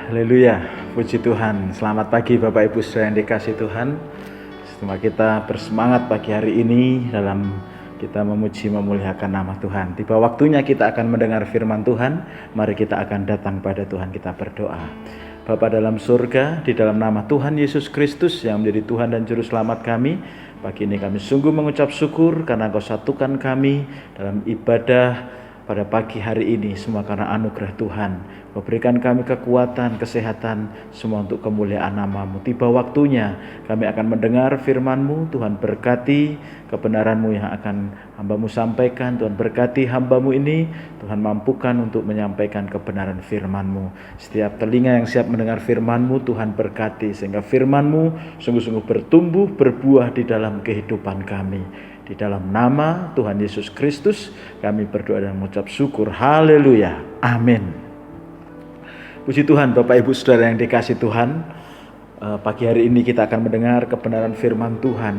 Haleluya, puji Tuhan. Selamat pagi Bapak Ibu Saudara yang dikasihi Tuhan. Semoga kita bersemangat pagi hari ini dalam kita memuji memuliakan nama Tuhan. Tiba waktunya kita akan mendengar firman Tuhan. Mari kita akan datang pada Tuhan, kita berdoa. Bapa dalam surga, di dalam nama Tuhan Yesus Kristus yang menjadi Tuhan dan Juru Selamat kami, pagi ini kami sungguh mengucap syukur karena Engkau satukan kami dalam ibadah pada pagi hari ini, semua karena anugerah Tuhan. Berikan kami kekuatan, kesehatan, semua untuk kemuliaan nama-Mu. Tiba waktunya kami akan mendengar firman-Mu. Tuhan berkati kebenaran-Mu yang akan hamba-Mu sampaikan. Tuhan berkati hamba-Mu ini. Tuhan mampukan untuk menyampaikan kebenaran firman-Mu. Setiap telinga yang siap mendengar firman-Mu, Tuhan berkati sehingga firman-Mu sungguh-sungguh bertumbuh, berbuah di dalam kehidupan kami. Di dalam nama Tuhan Yesus Kristus kami berdoa dan mengucap syukur. Haleluya. Amin. Puji Tuhan Bapak Ibu Saudara yang dikasihi Tuhan. Pagi hari ini kita akan mendengar kebenaran firman Tuhan.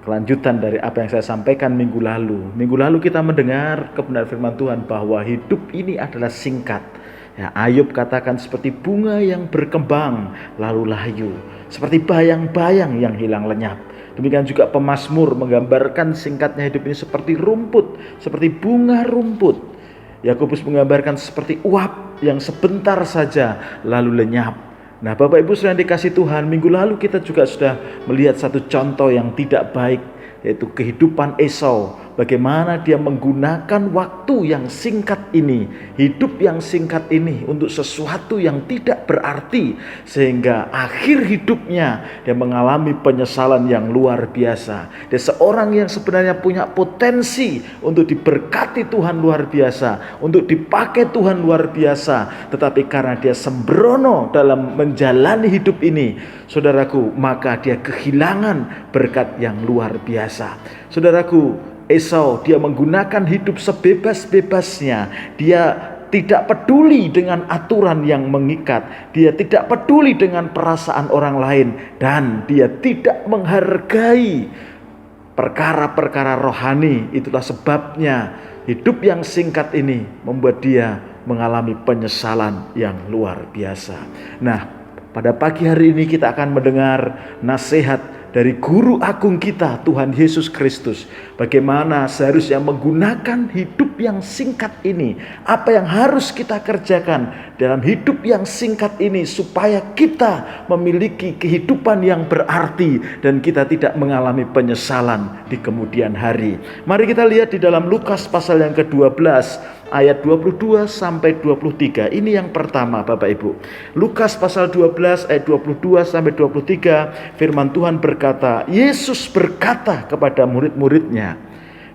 Kelanjutan dari apa yang saya sampaikan minggu lalu. Minggu lalu kita mendengar kebenaran firman Tuhan bahwa hidup ini adalah singkat. Ya, Ayub katakan seperti bunga yang berkembang lalu layu, seperti bayang-bayang yang hilang lenyap. Demikian juga pemazmur menggambarkan singkatnya hidup ini seperti rumput, seperti bunga rumput. Yakobus menggambarkan seperti uap yang sebentar saja lalu lenyap. Nah, Bapak Ibu sudah dikasih Tuhan, minggu lalu kita juga sudah melihat satu contoh yang tidak baik, yaitu kehidupan Esau. Bagaimana dia menggunakan waktu yang singkat ini, hidup yang singkat ini untuk sesuatu yang tidak berarti, sehingga akhir hidupnya dia mengalami penyesalan yang luar biasa. Dia seorang yang sebenarnya punya potensi untuk diberkati Tuhan luar biasa, untuk dipakai Tuhan luar biasa, tetapi karena dia sembrono dalam menjalani hidup ini, saudaraku, maka dia kehilangan berkat yang luar biasa. Saudaraku, Esau dia menggunakan hidup sebebas-bebasnya. Dia tidak peduli dengan aturan yang mengikat. Dia tidak peduli dengan perasaan orang lain. Dan dia tidak menghargai perkara-perkara rohani. Itulah sebabnya hidup yang singkat ini membuat dia mengalami penyesalan yang luar biasa. Nah, pada pagi hari ini kita akan mendengar nasihat dari Guru Agung kita, Tuhan Yesus Kristus. Bagaimana seharusnya menggunakan hidup yang singkat ini. Apa yang harus kita kerjakan dalam hidup yang singkat ini supaya kita memiliki kehidupan yang berarti dan kita tidak mengalami penyesalan di kemudian hari. Mari kita lihat di dalam Lukas pasal yang ke-12 ayat 22 sampai 23. Ini yang pertama Bapak Ibu. Lukas pasal 12 ayat 22 sampai 23, firman Tuhan berkata, Yesus berkata kepada murid-muridnya,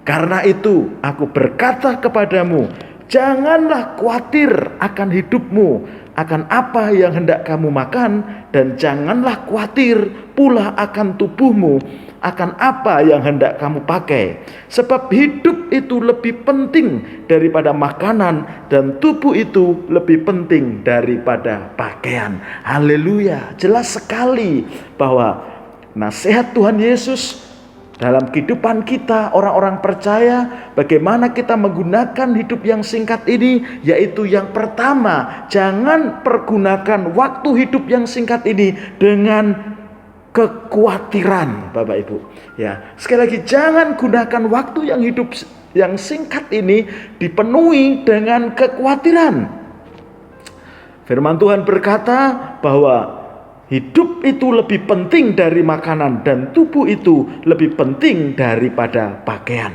"Karena itu aku berkata kepadamu, janganlah khawatir akan hidupmu, akan apa yang hendak kamu makan, dan janganlah khawatir pula akan tubuhmu, akan apa yang hendak kamu pakai. Sebab hidup itu lebih penting daripada makanan, dan tubuh itu lebih penting daripada pakaian." Haleluya. Jelas sekali bahwa nasihat Tuhan Yesus dalam kehidupan kita orang-orang percaya, bagaimana kita menggunakan hidup yang singkat ini, yaitu yang pertama, jangan pergunakan waktu hidup yang singkat ini dengan kekhawatiran, Bapak Ibu. Ya, sekali lagi, jangan gunakan waktu yang hidup yang singkat ini dipenuhi dengan kekhawatiran. Firman Tuhan berkata bahwa hidup itu lebih penting dari makanan dan tubuh itu lebih penting daripada pakaian.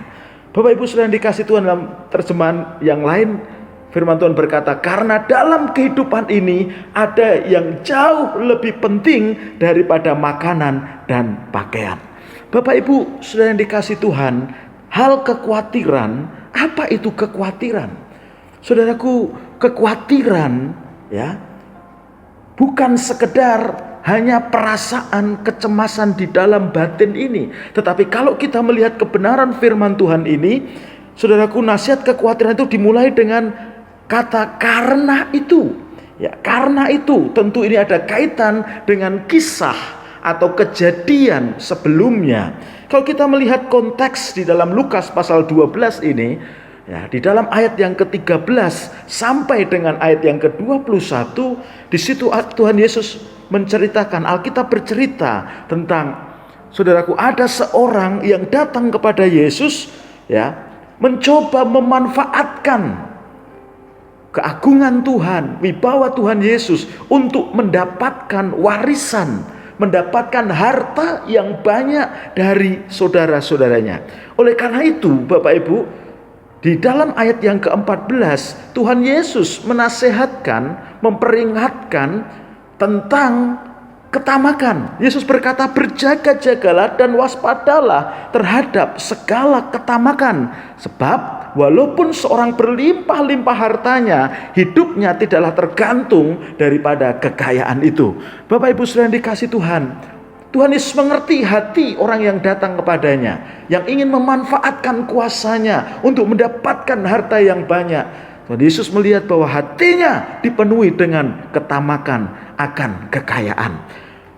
Bapak Ibu sudah dikasih Tuhan, dalam terjemahan yang lain firman Tuhan berkata, karena dalam kehidupan ini ada yang jauh lebih penting daripada makanan dan pakaian. Bapak Ibu sudah dikasih Tuhan, hal kekhawatiran, apa itu kekhawatiran? Saudaraku, kekhawatiran ya bukan sekedar hanya perasaan kecemasan di dalam batin ini. Tetapi kalau kita melihat kebenaran firman Tuhan ini, saudaraku, nasihat kekhawatiran itu dimulai dengan kata karena itu. Ya, karena itu tentu ini ada kaitan dengan kisah atau kejadian sebelumnya. Kalau kita melihat konteks di dalam Lukas pasal 12 ini, Ya, di dalam ayat yang ke-13 sampai dengan ayat yang ke-21, di situ Tuhan Yesus menceritakan, Alkitab bercerita tentang, saudaraku, ada seorang yang datang kepada Yesus, ya, mencoba memanfaatkan keagungan Tuhan, wibawa Tuhan Yesus untuk mendapatkan warisan, mendapatkan harta yang banyak dari saudara-saudaranya. Oleh karena itu, Bapak Ibu, di dalam ayat yang ke-14, Tuhan Yesus menasehatkan, memperingatkan tentang ketamakan. Yesus berkata, berjaga-jagalah dan waspadalah terhadap segala ketamakan. Sebab walaupun seorang berlimpah-limpah hartanya, hidupnya tidaklah tergantung daripada kekayaan itu. Bapak Ibu saudara yang dikasih Tuhan, Tuhan Yesus mengerti hati orang yang datang kepadanya, yang ingin memanfaatkan kuasanya untuk mendapatkan harta yang banyak. Tuhan Yesus melihat bahwa hatinya dipenuhi dengan ketamakan akan kekayaan.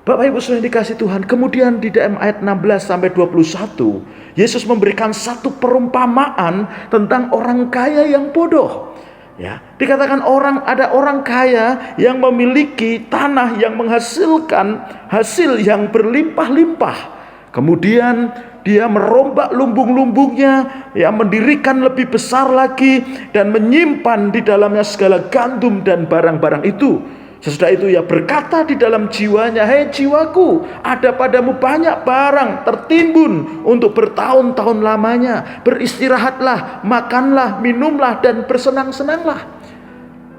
Bapak Ibu saudara yang dikasih Tuhan, kemudian di dalam ayat 16-21, Yesus memberikan satu perumpamaan tentang orang kaya yang bodoh. Ya, dikatakan ada orang kaya yang memiliki tanah yang menghasilkan hasil yang berlimpah-limpah. Kemudian dia merombak lumbung-lumbungnya, ya, mendirikan lebih besar lagi dan menyimpan di dalamnya segala gandum dan barang-barang itu. Sesudah itu ia berkata di dalam jiwanya, "Hei jiwaku, ada padamu banyak barang tertimbun untuk bertahun-tahun lamanya. Beristirahatlah, makanlah, minumlah, dan bersenang-senanglah."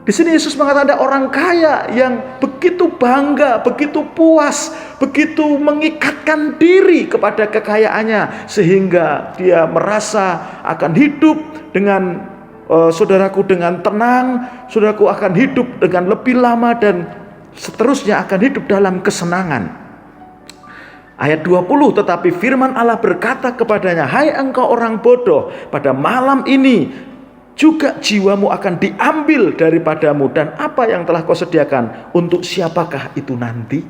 Di sini Yesus mengatakan ada orang kaya yang begitu bangga, begitu puas, begitu mengikatkan diri kepada kekayaannya, sehingga dia merasa akan hidup dengan saudaraku dengan tenang, saudaraku akan hidup dengan lebih lama, dan seterusnya akan hidup dalam kesenangan. Ayat 20, tetapi firman Allah berkata kepadanya, "Hai engkau orang bodoh, pada malam ini juga jiwamu akan diambil daripadamu, dan apa yang telah kau sediakan, untuk siapakah itu nanti?"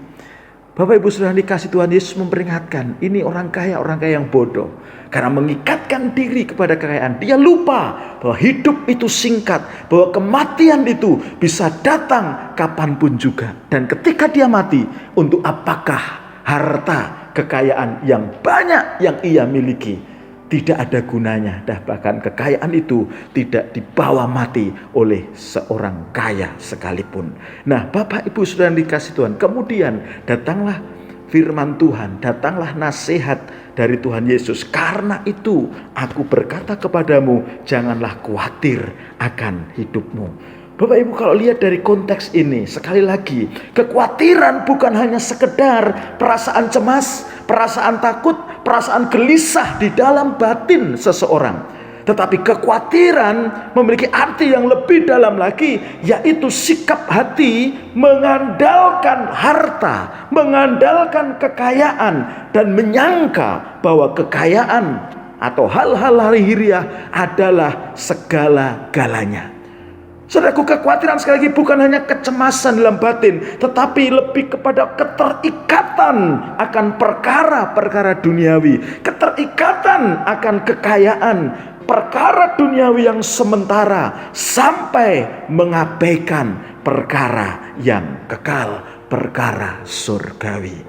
Bapak Ibu saudara dikasih Tuhan, Yesus memperingatkan, ini orang kaya yang bodoh. Karena mengikatkan diri kepada kekayaan, dia lupa bahwa hidup itu singkat, bahwa kematian itu bisa datang kapanpun juga. Dan ketika dia mati, untuk apakah harta kekayaan yang banyak yang ia miliki? Tidak ada gunanya, dan bahkan kekayaan itu tidak dibawa mati oleh seorang kaya sekalipun. Nah, Bapak Ibu saudara dikasih Tuhan, kemudian datanglah firman Tuhan, datanglah nasihat dari Tuhan Yesus. Karena itu aku berkata kepadamu, janganlah khawatir akan hidupmu. Bapak Ibu, kalau lihat dari konteks ini, sekali lagi, kekhawatiran bukan hanya sekedar perasaan cemas, perasaan takut, perasaan gelisah di dalam batin seseorang. Tetapi kekhawatiran memiliki arti yang lebih dalam lagi, yaitu sikap hati mengandalkan harta, mengandalkan kekayaan, dan menyangka bahwa kekayaan atau hal-hal lahiriah adalah segala-galanya. Saudaraku, kekhawatiran sekali lagi bukan hanya kecemasan dalam batin, tetapi lebih kepada keterikatan akan perkara-perkara duniawi, keterikatan akan kekayaan, perkara duniawi yang sementara, sampai mengabaikan perkara yang kekal, perkara surgawi.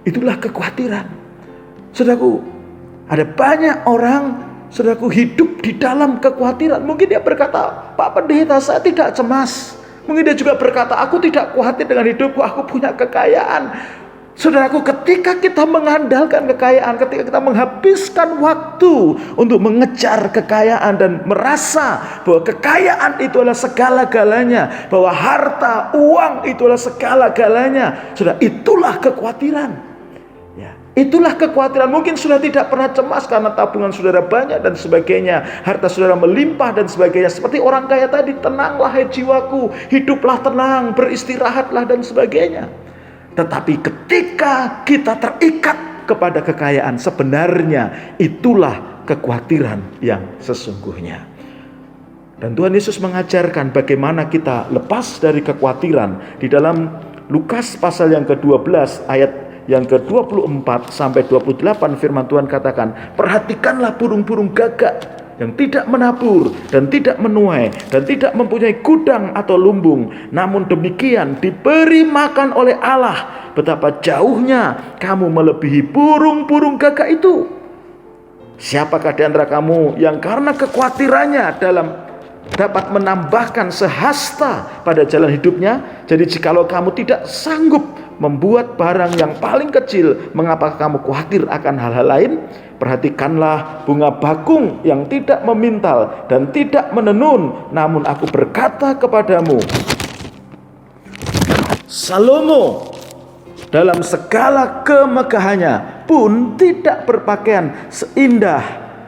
Itulah kekhawatiran. Saudaraku, ada banyak orang, saudaraku, hidup di dalam kekhawatiran. Mungkin dia berkata, "Pak Pendeta, saya tidak cemas." Mungkin dia juga berkata, "Aku tidak khawatir dengan hidupku, aku punya kekayaan." Saudaraku, ketika kita mengandalkan kekayaan, ketika kita menghabiskan waktu untuk mengejar kekayaan dan merasa bahwa kekayaan itu adalah segala-galanya, bahwa harta, uang itu adalah segala-galanya, saudara, itulah kekhawatiran. Ya, itulah kekhawatiran. Mungkin sudah tidak pernah cemas karena tabungan saudara banyak dan sebagainya, harta saudara melimpah dan sebagainya. Seperti orang kaya tadi, "Tenanglah hai jiwaku, hiduplah tenang, beristirahatlah," dan sebagainya. Tetapi ketika kita terikat kepada kekayaan, sebenarnya itulah kekhawatiran yang sesungguhnya. Dan Tuhan Yesus mengajarkan bagaimana kita lepas dari kekhawatiran. Di dalam Lukas pasal yang ke-12 ayat yang ke-24 sampai 28 firman Tuhan katakan, "Perhatikanlah burung-burung gagak." yang tidak menabur dan tidak menuai dan tidak mempunyai gudang atau lumbung, namun demikian diberi makan oleh Allah, betapa jauhnya kamu melebihi burung-burung gagak itu. Siapakah di antara kamu yang karena kekhawatirannya dapat menambahkan sehasta pada jalan hidupnya? Jadi jikalau kamu tidak sanggup membuat barang yang paling kecil, mengapa kamu khawatir akan hal-hal lain? Perhatikanlah bunga bakung yang tidak memintal dan tidak menenun, namun aku berkata kepadamu, Salomo dalam segala kemegahannya pun tidak berpakaian seindah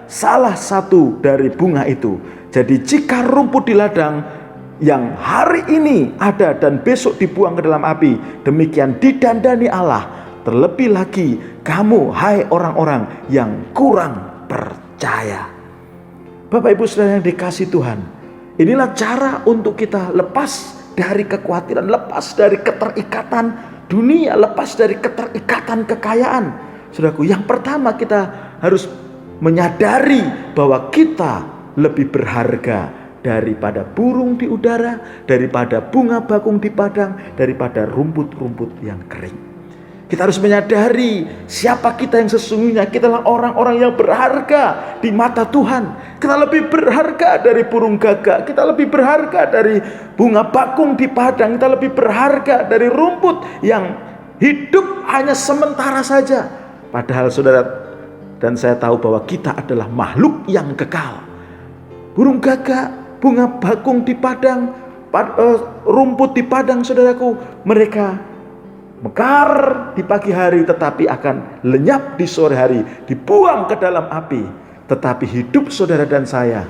salah satu dari bunga itu. Jadi jika rumput di ladang yang hari ini ada dan besok dibuang ke dalam api, demikian didandani Allah. Terlebih lagi kamu, hai orang-orang yang kurang percaya. Bapak Ibu Saudara yang dikasihi Tuhan, inilah cara untuk kita lepas dari kekhawatiran, lepas dari keterikatan dunia, lepas dari keterikatan kekayaan. Saudaraku, yang pertama kita harus menyadari bahwa kita lebih berharga daripada burung di udara, daripada bunga bakung di padang, daripada rumput-rumput yang kering. Kita harus menyadari siapa kita yang sesungguhnya. Kita adalah orang-orang yang berharga di mata Tuhan. Kita lebih berharga dari burung gagak, kita lebih berharga dari bunga bakung di padang, kita lebih berharga dari rumput yang hidup hanya sementara saja. Padahal saudara dan saya tahu bahwa kita adalah makhluk yang kekal. Burung gagak, bunga bakung di padang, rumput di padang, saudaraku, mereka mekar di pagi hari tetapi akan lenyap di sore hari, dibuang ke dalam api. Tetapi hidup saudara dan saya,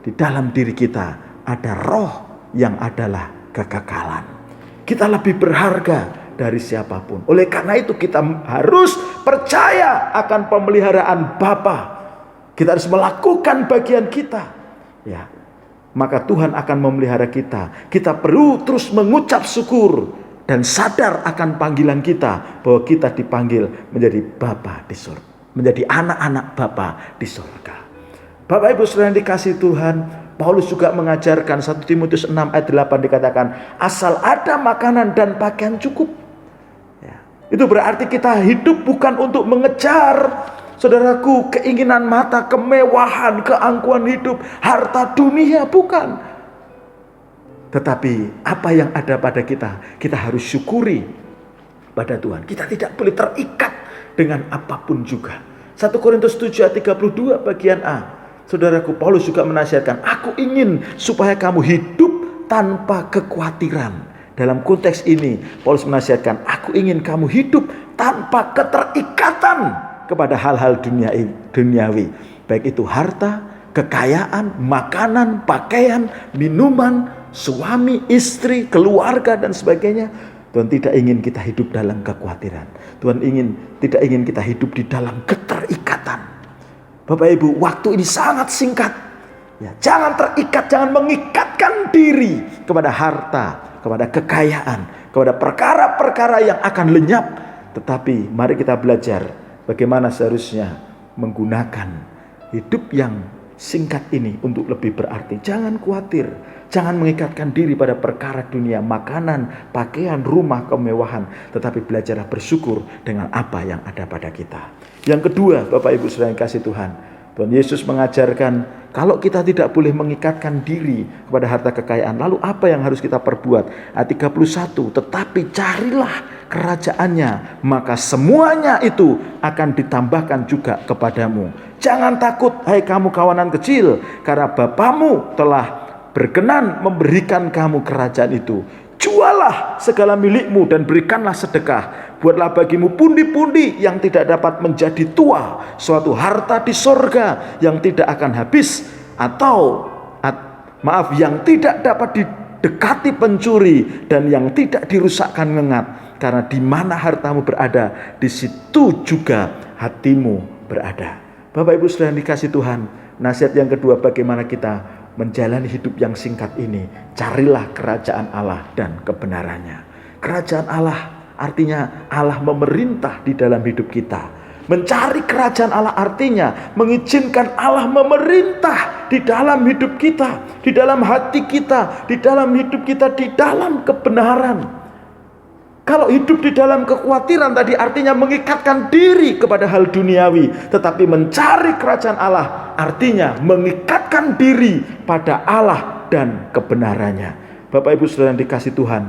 di dalam diri kita ada roh yang adalah kekekalan. Kita lebih berharga dari siapapun. Oleh karena itu kita harus percaya akan pemeliharaan Bapa. Kita harus melakukan bagian kita. Ya, maka Tuhan akan memelihara kita. Kita perlu terus mengucap syukur dan sadar akan panggilan kita, bahwa kita dipanggil menjadi Bapa di surga, menjadi anak-anak Bapa di surga. Bapak Ibu Saudara yang dikasihi Tuhan, Paulus juga mengajarkan 1 Timotius 6 ayat 8 dikatakan, asal ada makanan dan pakaian cukup. Ya, itu berarti kita hidup bukan untuk mengejar, saudaraku, keinginan mata, kemewahan, keangkuhan hidup, harta dunia, bukan. Tetapi apa yang ada pada kita, kita harus syukuri pada Tuhan. Kita tidak boleh terikat dengan apapun juga. 1 Korintus 7 ayat 32 bagian A. Saudaraku, Paulus juga menasihatkan, aku ingin supaya kamu hidup tanpa kekhawatiran. Dalam konteks ini, Paulus menasihatkan, aku ingin kamu hidup tanpa keterikatan kepada hal-hal duniawi, baik itu harta, kekayaan, makanan, pakaian, minuman, suami, istri, keluarga dan sebagainya. Tuhan tidak ingin kita hidup dalam kekhawatiran. Tuhan tidak ingin kita hidup di dalam keterikatan. Bapak Ibu, waktu ini sangat singkat. Ya, jangan terikat, jangan mengikatkan diri kepada harta, kepada kekayaan, kepada perkara-perkara yang akan lenyap. Tetapi mari kita belajar bagaimana seharusnya menggunakan hidup yang singkat ini untuk lebih berarti. Jangan khawatir, jangan mengikatkan diri pada perkara dunia, makanan, pakaian, rumah, kemewahan. Tetapi belajarlah bersyukur dengan apa yang ada pada kita. Yang kedua, Bapak Ibu Saudara yang kasih Tuhan, Tuhan Yesus mengajarkan kalau kita tidak boleh mengikatkan diri kepada harta kekayaan, lalu apa yang harus kita perbuat? Ayat 31, tetapi carilah kerajaannya, maka semuanya itu akan ditambahkan juga kepadamu. Jangan takut, hai kamu kawanan kecil, karena Bapamu telah berkenan memberikan kamu kerajaan itu. Jualah segala milikmu dan berikanlah sedekah. Buatlah bagimu pundi-pundi yang tidak dapat menjadi tua, suatu harta di sorga yang tidak akan habis, atau yang tidak dapat didekati pencuri dan yang tidak dirusakkan ngengat. Karena di mana hartamu berada, di situ juga hatimu berada. Bapak Ibu Saudara yang dikasihi Tuhan, nasihat yang kedua bagaimana kita menjalani hidup yang singkat ini. Carilah kerajaan Allah dan kebenarannya. Kerajaan Allah artinya Allah memerintah di dalam hidup kita. Mencari kerajaan Allah artinya mengizinkan Allah memerintah di dalam hidup kita, di dalam hati kita, di dalam hidup kita, di dalam kebenaran. Kalau hidup di dalam kekhawatiran tadi artinya mengikatkan diri kepada hal duniawi. Tetapi mencari kerajaan Allah artinya mengikatkan diri pada Allah dan kebenarannya. Bapak Ibu Saudara yang dikasihi Tuhan,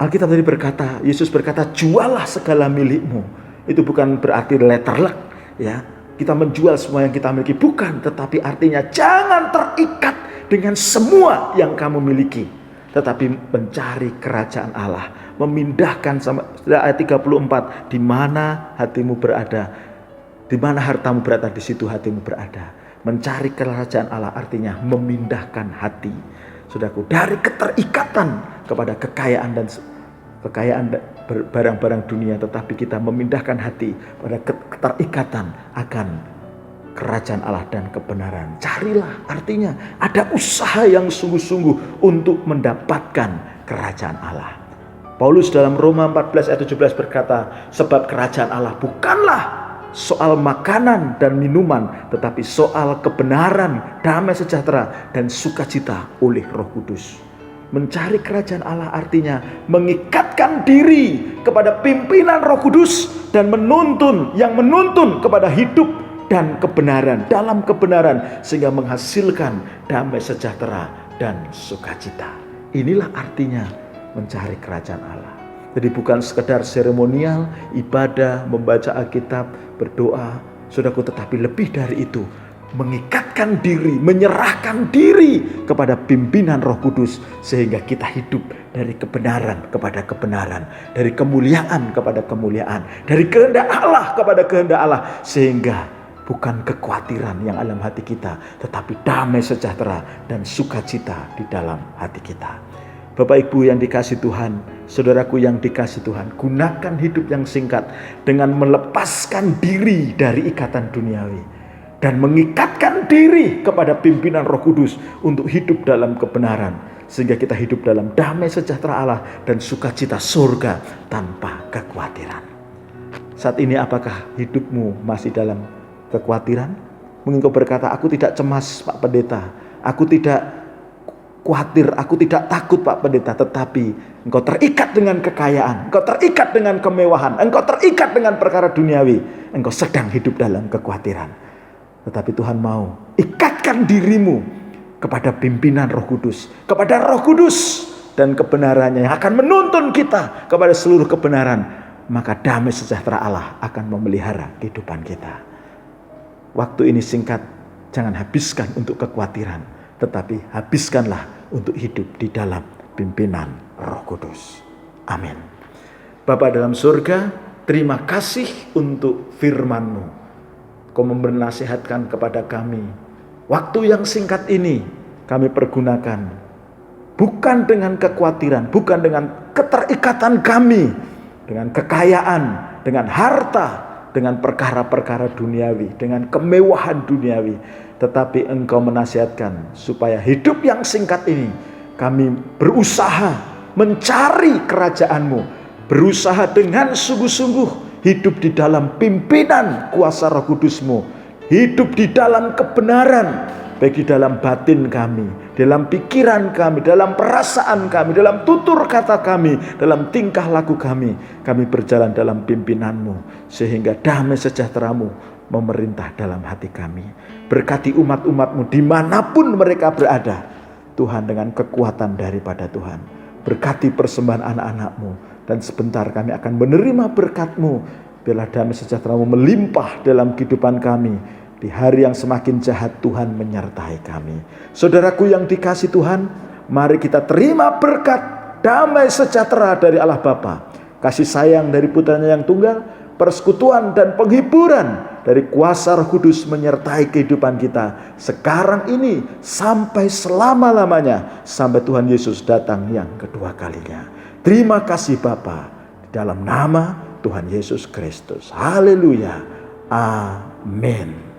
Alkitab tadi berkata, Yesus berkata, jualah segala milikmu. Itu bukan berarti letterlek, ya. Kita menjual semua yang kita miliki, bukan. Tetapi artinya jangan terikat dengan semua yang kamu miliki, tetapi mencari kerajaan Allah, memindahkan sama ayat 34, di mana hatimu berada, di mana hartamu berada, di situ hatimu berada. Mencari kerajaan Allah artinya memindahkan hati, saudaraku, dari keterikatan kepada kekayaan barang-barang dunia, tetapi kita memindahkan hati pada keterikatan akan kerajaan Allah dan kebenaran. Carilah artinya ada usaha yang sungguh-sungguh untuk mendapatkan kerajaan Allah. Paulus dalam Roma 14 ayat 17 berkata, sebab kerajaan Allah bukanlah soal makanan dan minuman, tetapi soal kebenaran, damai sejahtera, dan sukacita oleh Roh Kudus. Mencari kerajaan Allah artinya mengikatkan diri kepada pimpinan Roh Kudus dan menuntun kepada hidup dan kebenaran, dalam kebenaran, sehingga menghasilkan damai sejahtera dan sukacita. Inilah artinya mencari kerajaan Allah. Jadi bukan sekedar seremonial, ibadah, membaca Alkitab, berdoa, saudaraku, tetapi lebih dari itu, mengikatkan diri, menyerahkan diri kepada pimpinan Roh Kudus, sehingga kita hidup dari kebenaran kepada kebenaran, dari kemuliaan kepada kemuliaan, dari kehendak Allah kepada kehendak Allah, sehingga bukan kekhawatiran yang dalam hati kita, tetapi damai sejahtera dan sukacita di dalam hati kita. Bapak Ibu yang dikasihi Tuhan, saudaraku yang dikasihi Tuhan, gunakan hidup yang singkat dengan melepaskan diri dari ikatan duniawi dan mengikatkan diri kepada pimpinan Roh Kudus untuk hidup dalam kebenaran, sehingga kita hidup dalam damai sejahtera Allah dan sukacita surga tanpa kekhawatiran. Saat ini apakah hidupmu masih dalam kekhawatiran? Mungkin kau berkata, aku tidak cemas Pak Pendeta, aku tidak khawatir, aku tidak takut Pak Pendeta, tetapi engkau terikat dengan kekayaan, engkau terikat dengan kemewahan, engkau terikat dengan perkara duniawi, engkau sedang hidup dalam kekhawatiran. Tetapi Tuhan mau ikatkan dirimu kepada pimpinan Roh Kudus, kepada Roh Kudus dan kebenarannya yang akan menuntun kita kepada seluruh kebenaran, maka damai sejahtera Allah akan memelihara kehidupan kita. Waktu ini singkat, jangan habiskan untuk kekhawatiran, tetapi habiskanlah untuk hidup di dalam pimpinan Roh Kudus. Amin. Bapa dalam surga, terima kasih untuk firman-Mu. Kau memberi nasihatkan kepada kami. Waktu yang singkat ini kami pergunakan bukan dengan kekhawatiran, bukan dengan keterikatan kami dengan kekayaan, dengan harta, dengan perkara-perkara duniawi, dengan kemewahan duniawi, tetapi Engkau menasihatkan supaya hidup yang singkat ini kami berusaha mencari kerajaan-Mu, berusaha dengan sungguh-sungguh hidup di dalam pimpinan kuasa Roh Kudus-Mu, hidup di dalam kebenaran, baik di dalam batin kami, dalam pikiran kami, dalam perasaan kami, dalam tutur kata kami, dalam tingkah laku kami berjalan dalam pimpinan-Mu, sehingga damai sejahtera-Mu memerintah dalam hati kami. Berkati umat-umat-Mu dimanapun mereka berada, Tuhan, dengan kekuatan daripada Tuhan. Berkati persembahan anak-anak-Mu, dan sebentar kami akan menerima berkat-Mu. Biarlah damai sejahtera-Mu melimpah dalam kehidupan kami. Di hari yang semakin jahat, Tuhan menyertai kami. Saudaraku yang dikasihi Tuhan, mari kita terima berkat damai sejahtera dari Allah Bapa, kasih sayang dari Putranya yang tunggal, persekutuan dan penghiburan dari kuasa Roh Kudus menyertai kehidupan kita sekarang ini sampai selama-lamanya, sampai Tuhan Yesus datang yang kedua kalinya. Terima kasih Bapa, dalam nama Tuhan Yesus Kristus. Haleluya. Amin.